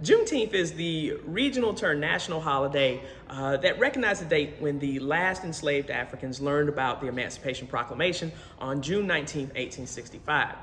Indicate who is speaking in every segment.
Speaker 1: Juneteenth is the regional turned national holiday that recognizes the date when the last enslaved Africans learned about the Emancipation Proclamation on June 19, 1865.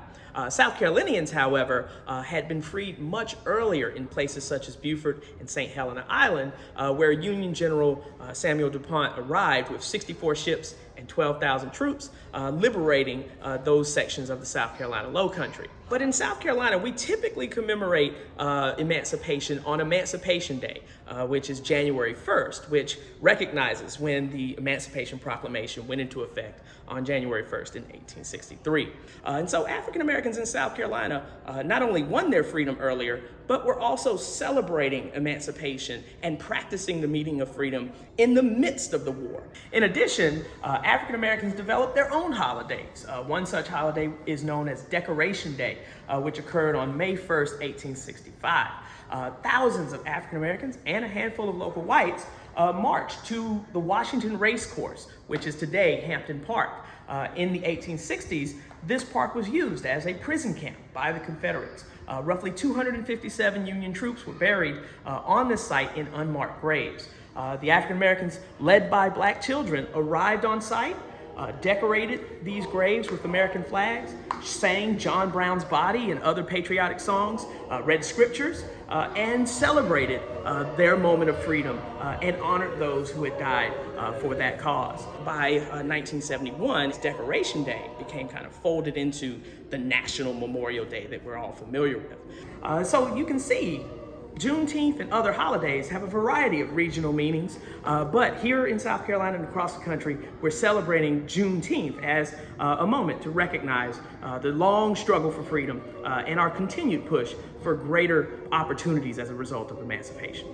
Speaker 1: South Carolinians, however, had been freed much earlier in places such as Beaufort and St. Helena Island, where Union General Samuel DuPont arrived with 64 ships and 12,000 troops, liberating those sections of the South Carolina Lowcountry. But in South Carolina, we typically commemorate emancipation on Emancipation Day, which is January 1st, which recognizes when the Emancipation Proclamation went into effect on January 1st in 1863. And so African Americans in South Carolina not only won their freedom earlier, but were also celebrating emancipation and practicing the meaning of freedom in the midst of the war. In addition, African Americans developed their own holidays. One such holiday is known as Decoration Day, which occurred on May 1st, 1865. Thousands of African Americans and a handful of local whites marched to the Washington Race Course, which is today Hampton Park. In the 1860s, this park was used as a prison camp by the Confederates. Roughly 257 Union troops were buried on this site in unmarked graves. The African Americans, led by black children, arrived on site, decorated these graves with American flags, sang John Brown's Body and other patriotic songs, read scriptures, and celebrated their moment of freedom and honored those who had died for that cause. By 1971, Decoration Day became kind of folded into the National Memorial Day that we're all familiar with. So you can see Juneteenth and other holidays have a variety of regional meanings, but here in South Carolina and across the country, we're celebrating Juneteenth as a moment to recognize the long struggle for freedom and our continued push for greater opportunities as a result of emancipation.